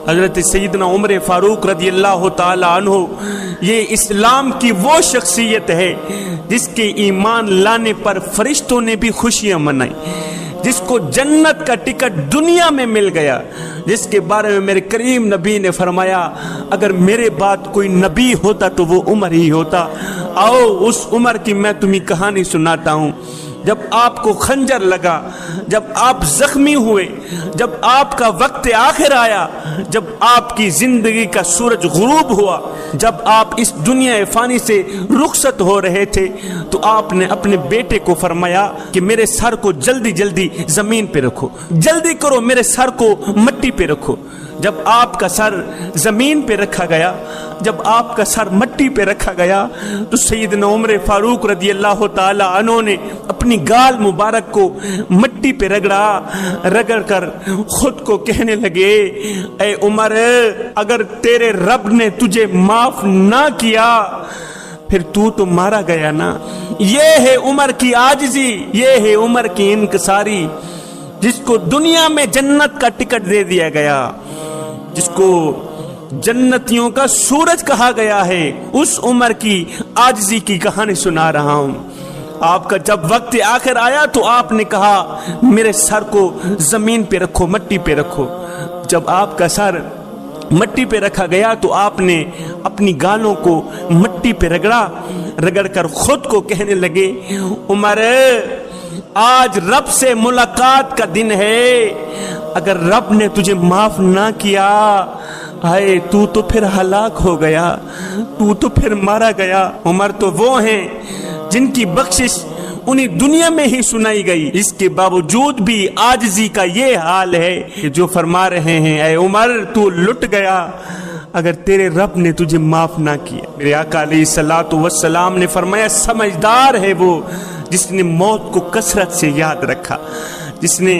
حضرت سیدنا عمر فاروق رضی اللہ تعالی عنہ یہ اسلام کی وہ شخصیت ہے جس کے ایمان لانے پر فرشتوں نے بھی خوشیاں منائی، جس کو جنت کا ٹکٹ دنیا میں مل گیا، جس کے بارے میں میرے کریم نبی نے فرمایا اگر میرے بعد کوئی نبی ہوتا تو وہ عمر ہی ہوتا۔ آؤ اس عمر کی میں تمہیں کہانی سناتا ہوں۔ جب آپ کو خنجر لگا، جب آپ زخمی ہوئے، جب آپ کا وقت آخر آیا، جب آپ کی زندگی کا سورج غروب ہوا، جب آپ اس دنیا فانی سے رخصت ہو رہے تھے، تو آپ نے اپنے بیٹے کو فرمایا کہ میرے سر کو جلدی جلدی زمین پہ رکھو، جلدی کرو میرے سر کو مٹی پہ رکھو۔ جب آپ کا سر زمین پہ رکھا گیا، جب آپ کا سر مٹی پہ رکھا گیا، تو سیدنا عمر فاروق رضی اللہ تعالی عنہ نے اپنی گال مبارک کو مٹی پہ رگڑ کر خود کو کہنے لگے اے عمر، اگر تیرے رب نے تجھے معاف نہ کیا پھر تو مارا گیا نا۔ یہ ہے عمر کی عاجزی، یہ ہے عمر کی انکساری، جس کو دنیا میں جنت کا ٹکٹ دے دیا گیا، جس کو جنتیوں کا سورج کہا گیا ہے، اس عمر کی عاجزی کی کہانی سنا رہا ہوں۔ آپ کا جب وقت آخر آیا تو آپ نے کہا میرے سر کو زمین پہ رکھو، مٹی پہ رکھو۔ جب آپ کا سر مٹی پہ رکھا گیا تو آپ نے اپنی گالوں کو مٹی پہ رگڑ کر خود کو کہنے لگے عمر، آج رب سے ملاقات کا دن ہے، اگر رب نے تجھے معاف نہ کیا ہائے تو پھر ہلاک ہو گیا، تو پھر مارا گیا۔ عمر تو وہ ہیں جن کی بخشش انہیں دنیا میں ہی سنائی گئی، اس کے باوجود بھی عاجزی کا یہ حال ہے کہ جو فرما رہے ہیں اے عمر تو لٹ گیا اگر تیرے رب نے تجھے معاف نہ کیا۔ میرے آقا علیہ الصلوۃ والسلام نے فرمایا سمجھدار ہے وہ جس نے موت کو کثرت سے یاد رکھا، جس نے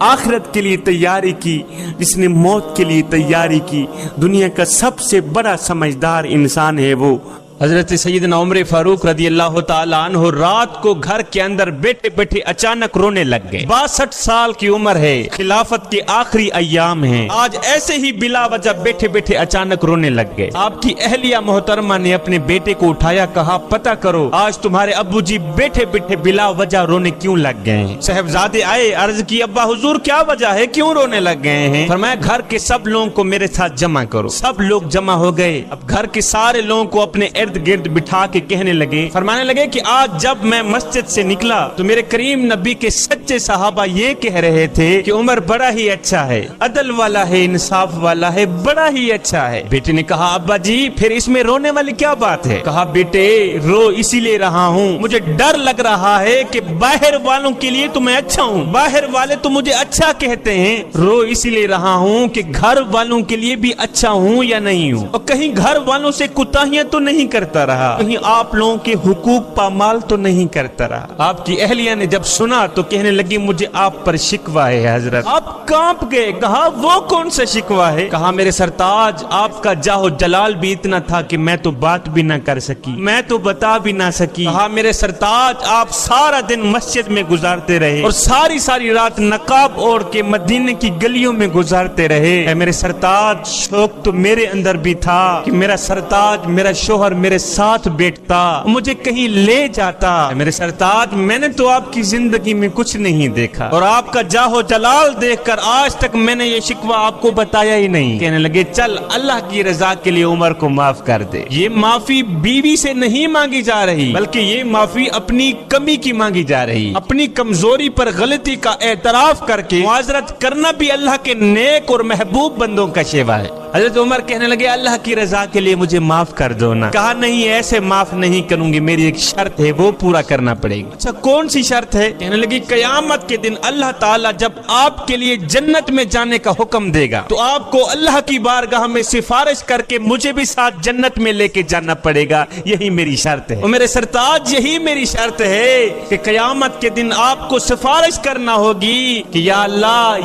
آخرت کے لیے تیاری کی، جس نے موت کے لیے تیاری کی۔ دنیا کا سب سے بڑا سمجھدار انسان ہے وہ۔ حضرت سیدنا عمر فاروق رضی اللہ تعالی عنہ رات کو گھر کے اندر بیٹھے بیٹھے اچانک رونے لگ گئے۔ 62 سال کی عمر ہے، خلافت کے آخری ایام ہیں، آج ایسے ہی بلا وجہ بیٹھے بیٹھے اچانک رونے لگ گئے۔ آپ کی اہلیہ محترمہ نے اپنے بیٹے کو اٹھایا، کہا پتہ کرو آج تمہارے ابو جی بیٹھے بیٹھے بلا وجہ رونے کیوں لگ گئے ہیں۔ صاحبزادے آئے، عرض کی ابا حضور کیا وجہ ہے، کیوں رونے لگ گئے ہیں؟ فرمایا گھر کے سب لوگوں کو میرے ساتھ جمع کرو۔ سب لوگ جمع ہو گئے۔ اب گھر کے سارے لوگوں کو اپنے گرد بٹھا کے کہنے لگے، فرمانے لگے کہ آج جب میں مسجد سے نکلا تو میرے کریم نبی کے سچے صحابہ یہ کہہ رہے تھے کہ عمر بڑا ہی اچھا ہے، عدل والا ہے، انصاف والا ہے، بڑا ہی اچھا ہے۔ بیٹے نے کہا ابا جی پھر اس میں رونے والی کیا بات ہے؟ کہا بیٹے رو اسی لیے رہا ہوں، مجھے ڈر لگ رہا ہے کہ باہر والوں کے لیے تو میں اچھا ہوں، باہر والے تو مجھے اچھا کہتے ہیں، رو اسی لیے رہا ہوں کہ گھر والوں کے لیے بھی اچھا ہوں یا نہیں ہوں، اور کہیں گھر والوں سے کوتاہیاں تو نہیں کرتا رہا، کہیں آپ لوگوں کے حقوق پامال تو نہیں کرتا رہا۔ آپ کی اہلیہ نے جب سنا تو کہنے لگی مجھے آپ پر شکوہ ہے حضرت۔ آپ کانپ گئے، کہا وہ کون سا شکوہ ہے؟ کہا میرے سرتاج آپ کا جاہ و جلال بھی اتنا تھا کہ میں تو بات بھی نہ کر سکی، میں تو بتا بھی نہ سکی۔ کہا میرے سرتاج آپ سارا دن مسجد میں گزارتے رہے اور ساری رات نقاب اوڑھ کے مدینے کی گلیوں میں گزارتے رہے۔ اے میرے سرتاج شوق تو میرے اندر بھی تھا کہ میرا سرتاج میرا شوہر میرے ساتھ بیٹھتا، مجھے کہیں لے جاتا۔ میرے سرتاج میں نے تو آپ کی زندگی میں کچھ نہیں دیکھا اور آپ کا جاہ و جلال دیکھ کر آج تک میں نے یہ شکوہ آپ کو بتایا ہی نہیں۔ کہنے لگے چل اللہ کی رضا کے لیے عمر کو معاف کر دے۔ یہ معافی بیوی سے نہیں مانگی جا رہی بلکہ یہ معافی اپنی کمی کی مانگی جا رہی، اپنی کمزوری پر غلطی کا اعتراف کر کے معذرت کرنا بھی اللہ کے نیک اور محبوب بندوں کا شیوا ہے۔ حضرت عمر کہنے لگے اللہ کی رضا کے لیے مجھے معاف کر دو نا۔ کہا نہیں ایسے معاف نہیں کروں گی، میری ایک شرط ہے وہ پورا کرنا پڑے گی۔ اچھا کون سی شرط ہے؟ کہنے لگی قیامت کے دن اللہ تعالیٰ جب آپ کے لیے جنت میں جانے کا حکم دے گا تو آپ کو اللہ کی بارگاہ میں سفارش کر کے مجھے بھی ساتھ جنت میں لے کے جانا پڑے گا، یہی میری شرط ہے۔ اور میرے سرتاج یہی میری شرط ہے کہ قیامت کے دن آپ کو سفارش کرنا ہوگی کہ یا اللہ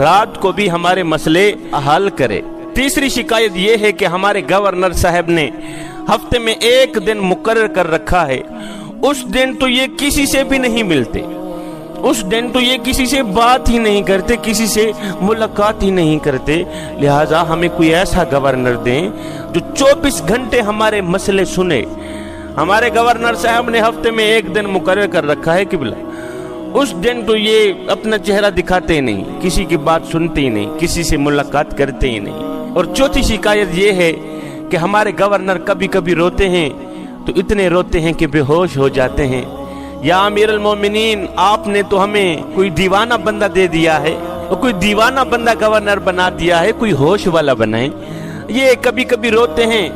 رات کو بھی ہمارے مسئلے حل کرے۔ تیسری شکایت یہ ہے کہ ہمارے گورنر صاحب نے ہفتے میں ایک دن مقرر کر رکھا ہے، اس دن تو یہ کسی سے بھی نہیں ملتے، اس دن تو یہ کسی سے بات ہی نہیں کرتے، کسی سے ملاقات ہی نہیں کرتے۔ لہٰذا ہمیں کوئی ایسا گورنر دیں جو 24 گھنٹے ہمارے مسئلے سنے۔ ہمارے گورنر صاحب نے ہفتے میں ایک دن مقرر کر رکھا ہے قبلہ، اس دن تو یہ اپنا چہرہ دکھاتے ہی نہیں، کسی کی بات سنتے ہی نہیں، کسی سے ملاقات کرتے ہی نہیں۔ اور چوتھی شکایت یہ ہے کہ ہمارے گورنر کبھی کبھی روتے ہیں تو اتنے روتے ہیں کہ بے ہوش ہو جاتے ہیں۔ یا امیر المومنین، آپ نے تو ہمیں کوئی دیوانہ بندہ دے دیا ہے، اور کوئی دیوانہ بندہ گورنر بنا دیا ہے، کوئی ہوش والا بنائیں۔ یہ کبھی کبھی روتے ہیں،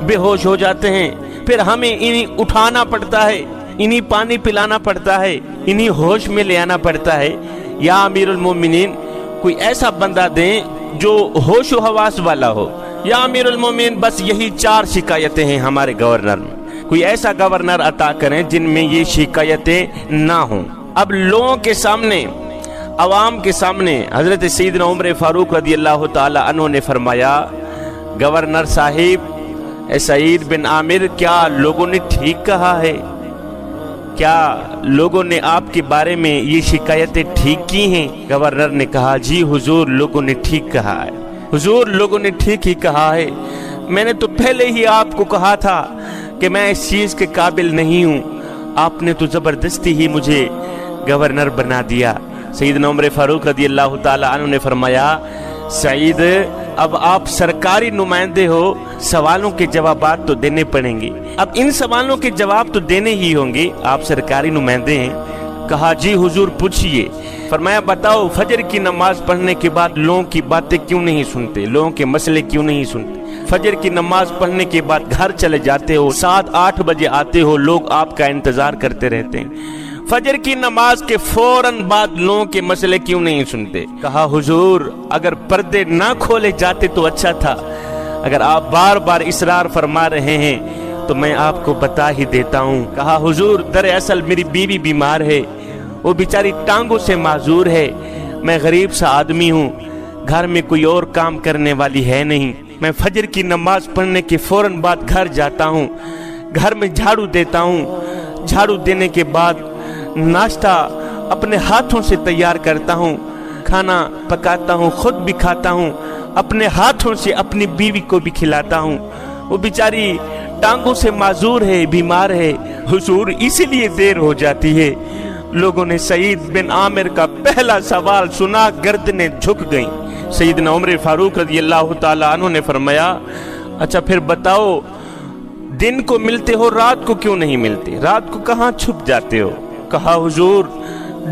بے ہوش ہو جاتے ہیں، پھر ہمیں انہیں اٹھانا پڑتا ہے، انہیں پانی پلانا پڑتا ہے، انہیں ہوش میں لے آنا پڑتا ہے۔ یا امیر المومنین، کوئی ایسا بندہ دیں جو ہوش و حواس والا ہو۔ یا امیر المومنین، بس یہی 4 شکایتیں ہیں ہمارے گورنر میں، کوئی ایسا گورنر عطا کریں جن میں یہ شکایتیں نہ ہوں۔ اب لوگوں کے سامنے، عوام کے سامنے حضرت سیدنا عمر فاروق رضی اللہ تعالی عنہ نے فرمایا، گورنر صاحب سعید بن عامر، کیا لوگوں نے ٹھیک کہا ہے؟ کیا لوگوں نے آپ کے بارے میں یہ شکایتیں ٹھیک کی ہیں؟ گورنر نے کہا، جی حضور، لوگوں نے ٹھیک کہا ہے، حضور لوگوں نے ٹھیک ہی کہا ہے۔ میں نے تو پہلے ہی آپ کو کہا تھا کہ میں اس چیز کے قابل نہیں ہوں، آپ نے تو زبردستی ہی مجھے گورنر بنا دیا۔ سیدنا عمر فاروق رضی اللہ تعالی عنہ نے فرمایا، سعید، اب آپ سرکاری نمائندے ہو، سوالوں کے جوابات تو دینے پڑیں گے، اب ان سوالوں کے جواب تو دینے ہی ہوں گے، آپ سرکاری نمائندے ہیں۔ کہا، جی حضور پوچھئے۔ فرمایا، بتاؤ، فجر کی نماز پڑھنے کے بعد لوگوں کی باتیں کیوں نہیں سنتے، لوگوں کے مسئلے کیوں نہیں سنتے؟ فجر کی نماز پڑھنے کے بعد گھر چلے جاتے ہو، 7-8 بجے آتے ہو، لوگ آپ کا انتظار کرتے رہتے ہیں، فجر کی نماز کے فوراً بعد لوگوں کے مسئلے کیوں نہیں سنتے؟ کہا، حضور اگر پردے نہ کھولے جاتے تو اچھا تھا، اگر آپ بار بار اصرار فرما رہے ہیں تو میں آپ کو بتا ہی دیتا ہوں۔ کہا، حضور دراصل میری بیوی بیمار ہے، وہ بیچاری ٹانگوں سے معذور ہے، میں غریب سا آدمی ہوں، گھر میں کوئی اور کام کرنے والی ہے نہیں، میں فجر کی نماز پڑھنے کے فوراً بعد گھر جاتا ہوں، گھر میں جھاڑو دیتا ہوں، جھاڑو دینے کے بعد ناشتہ اپنے ہاتھوں سے تیار کرتا ہوں، کھانا پکاتا ہوں، خود بھی کھاتا ہوں، اپنے ہاتھوں سے اپنی بیوی کو بھی کھلاتا ہوں، وہ بیچاری ٹانگوں سے معذور ہے، بیمار ہے، حضور اسی لیے دیر ہو جاتی ہے۔ لوگوں نے سعید بن عامر کا پہلا سوال سنا، گردنیں جھک گئیں۔ سیدنا عمر فاروق رضی اللہ تعالی عنہ نے فرمایا، اچھا پھر بتاؤ، دن کو ملتے ہو، رات کو کیوں نہیں ملتے، رات کو کہاں چھپ جاتے ہو؟ کہا، حضور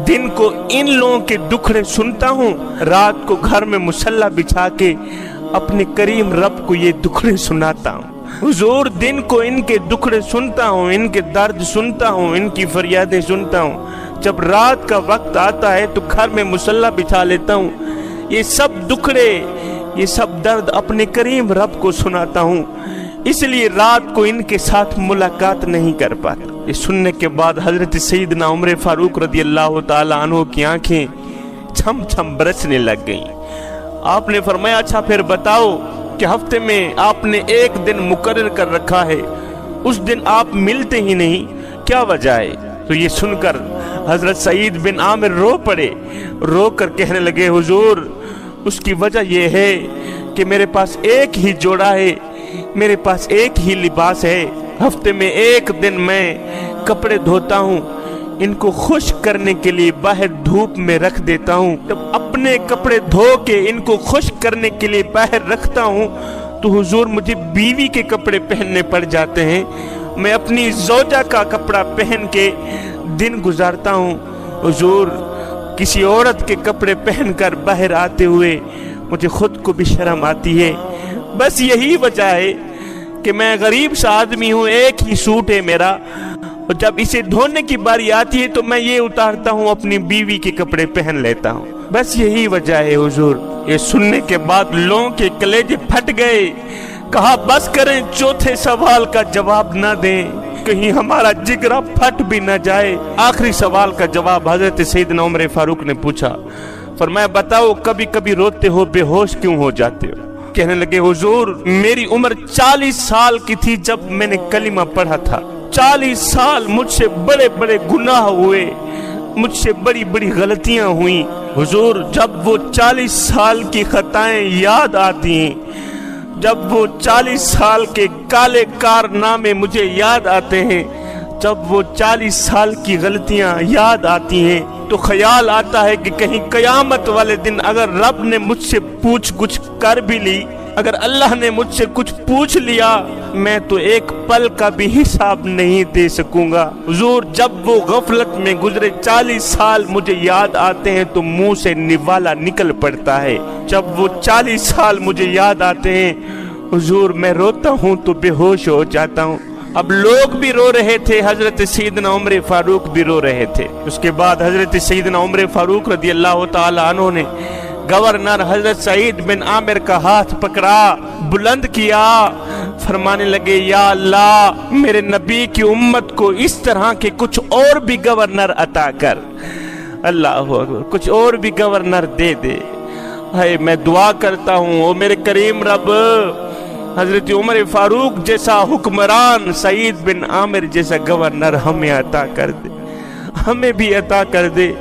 دن کو ان لوگوں کے دکھڑے سنتا ہوں، رات کو گھر میں مصلی بچھا کے اپنے کریم رب کو یہ دکھڑے سناتا ہوں۔ حضور دن کو ان کے دکھڑے سنتا ہوں، ان کے درد سنتا ہوں، ان کی فریادیں سنتا ہوں، جب رات کا وقت آتا ہے تو گھر میں مصلی بچھا لیتا ہوں، یہ سب دکھڑے، یہ سب درد اپنے کریم رب کو سناتا ہوں، اس لیے رات کو ان کے ساتھ ملاقات نہیں کر پاتا۔ یہ سننے کے بعد حضرت سیدنا عمر فاروق رضی اللہ تعالی عنہ کی آنکھیں چھم چھم برسنے لگ گئیں۔ آپ نے فرمایا، اچھا پھر بتاؤ کہ ہفتے میں آپ نے ایک دن مقرر کر رکھا ہے، اس دن آپ ملتے ہی نہیں، کیا وجہ ہے؟ تو یہ سن کر حضرت سعید بن عامر رو پڑے، رو کر کہنے لگے، حضور اس کی وجہ یہ ہے کہ میرے پاس ایک ہی جوڑا ہے، میرے پاس ایک ہی لباس ہے، ہفتے میں ایک دن میں کپڑے دھوتا ہوں، ان کو خشک کرنے کے لیے باہر دھوپ میں رکھ دیتا ہوں، جب اپنے کپڑے دھو کے ان کو خشک کرنے کے لیے باہر رکھتا ہوں تو حضور مجھے بیوی کے کپڑے پہننے پڑ جاتے ہیں، میں اپنی زوجہ کا کپڑا پہن کے دن گزارتا ہوں، حضور کسی عورت کے کپڑے پہن کر باہر آتے ہوئے مجھے خود کو بھی شرم آتی ہے، بس یہی وجہ ہے کہ میں غریب سا آدمی ہوں، ایک ہی سوٹ ہے میرا، اور جب اسے دھونے کی باری آتی ہے تو میں یہ اتارتا ہوں، اپنی بیوی کے کپڑے پہن لیتا ہوں، بس یہی وجہ ہے حضور۔ یہ سننے کے بعد لوگوں کے کلیجے پھٹ گئے، کہا بس کریں، چوتھے سوال کا جواب نہ دیں، کہیں ہمارا جگرا پھٹ بھی نہ جائے۔ آخری سوال کا جواب حضرت سیدنا عمر فاروق نے پوچھا، فرمایا بتاؤ کبھی کبھی روتے ہو بے ہوش کیوں ہو جاتے ہو؟ کہنے لگے حضور میری عمر 40 سال کی تھی جب میں نے کلمہ پڑھا تھا، 40 سال مجھ سے بڑے بڑے گناہ ہوئے، مجھ سے بڑی بڑی غلطیاں ہوئیں۔ حضور جب وہ 40 سال کی خطائیں یاد آتی ہیں، جب وہ 40 سال کے کالے کارنامے مجھے یاد آتے ہیں، جب وہ 40 سال کی غلطیاں یاد آتی ہیں تو خیال آتا ہے کہ کہیں قیامت والے دن اگر رب نے مجھ سے پوچھ گچھ کر بھی لی، اگر اللہ نے مجھ سے کچھ پوچھ لیا، میں تو ایک پل کا بھی حساب نہیں دے سکوں گا۔ حضور جب وہ غفلت میں گزرے 40 سال مجھے یاد آتے ہیں تو منہ سے نوالا نکل پڑتا ہے۔ جب وہ 40 سال مجھے یاد آتے ہیں حضور میں روتا ہوں تو بے ہوش ہو جاتا ہوں۔ اب لوگ بھی رو رہے تھے، حضرت سیدنا عمر فاروق بھی رو رہے تھے۔ اس کے بعد حضرت سیدنا عمر فاروق رضی اللہ تعالی عنہ نے گورنر حضرت سعید بن عامر کا ہاتھ پکڑا، بلند کیا، فرمانے لگے یا اللہ میرے نبی کی امت کو اس طرح کے کچھ اور بھی گورنر عطا کر، اللہ اکبر، کچھ اور بھی گورنر دے دے۔ ہے میں دعا کرتا ہوں او میرے کریم رب، حضرت عمر فاروق جیسا حکمران، سعید بن عامر جیسا گورنر ہمیں عطا کر دے، ہمیں بھی عطا کر دے،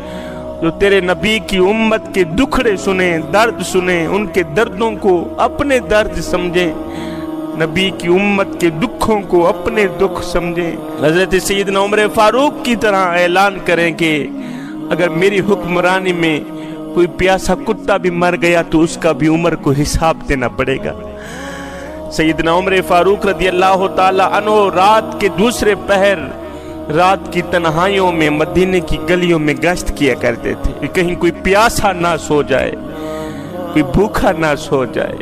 جو تیرے نبی کی امت کے دکھڑے سنیں، درد سنیں، ان کے دردوں کو اپنے درد سمجھیں، نبی کی امت کے دکھوں کو اپنے دکھ سمجھیں۔ حضرت سیدنا عمر فاروق کی طرح اعلان کریں کہ اگر میری حکمرانی میں کوئی پیاسا کتا بھی مر گیا تو اس کا بھی عمر کو حساب دینا پڑے گا۔ سیدنا عمر فاروق رضی اللہ تعالی عنہ رات کے دوسرے پہر، رات کی تنہائیوں میں مدینے کی گلیوں میں گشت کیا کرتے تھے کہ کہیں کوئی پیاسا نہ سو جائے، کوئی بھوکا نہ سو جائے۔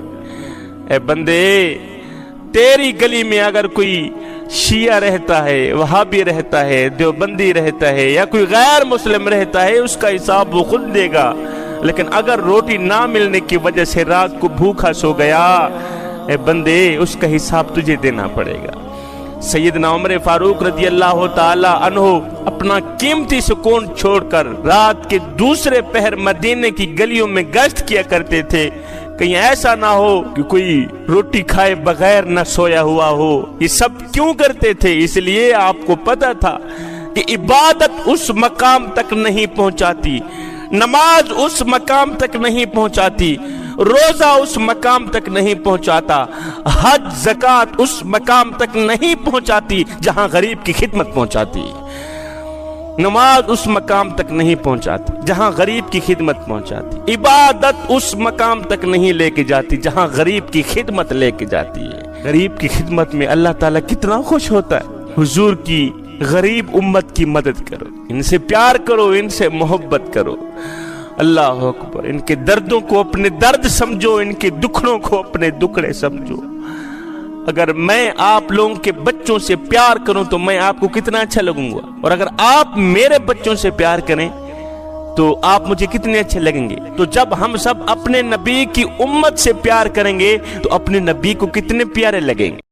اے بندے تیری گلی میں اگر کوئی شیعہ رہتا ہے، وہابی رہتا ہے، دیوبندی رہتا ہے یا کوئی غیر مسلم رہتا ہے، اس کا حساب وہ خود دے گا، لیکن اگر روٹی نہ ملنے کی وجہ سے رات کو بھوکا سو گیا، اے بندے اس کا حساب تجھے دینا پڑے گا۔ سیدنا عمر فاروق رضی اللہ تعالی عنہ اپنا قیمتی سکون چھوڑ کر رات کے دوسرے پہر مدینے کی گلیوں میں گشت کیا کرتے تھے، کہیں ایسا نہ ہو کہ کوئی روٹی کھائے بغیر نہ سویا ہوا ہو۔ یہ سب کیوں کرتے تھے؟ اس لیے آپ کو پتا تھا کہ عبادت اس مقام تک نہیں پہنچاتی، نماز اس مقام تک نہیں پہنچاتی، روزہ اس مقام تک نہیں پہنچاتا، حج زکوٰۃ اس مقام تک نہیں پہنچاتی جہاں غریب کی خدمت پہنچاتی، نماز اس مقام تک نہیں پہنچاتی جہاں غریب کی خدمت پہنچاتی، عبادت اس مقام تک نہیں لے کے جاتی جہاں غریب کی خدمت لے کے جاتی ہے۔ غریب کی خدمت میں اللہ تعالیٰ کتنا خوش ہوتا ہے۔ حضور کی غریب امت کی مدد کرو، ان سے پیار کرو، ان سے محبت کرو، اللہ اکبر، ان کے دردوں کو اپنے درد سمجھو، ان کے دکھڑوں کو اپنے دکھڑے سمجھو۔ اگر میں آپ لوگوں کے بچوں سے پیار کروں تو میں آپ کو کتنا اچھا لگوں گا، اور اگر آپ میرے بچوں سے پیار کریں تو آپ مجھے کتنے اچھے لگیں گے۔ تو جب ہم سب اپنے نبی کی امت سے پیار کریں گے تو اپنے نبی کو کتنے پیارے لگیں گے۔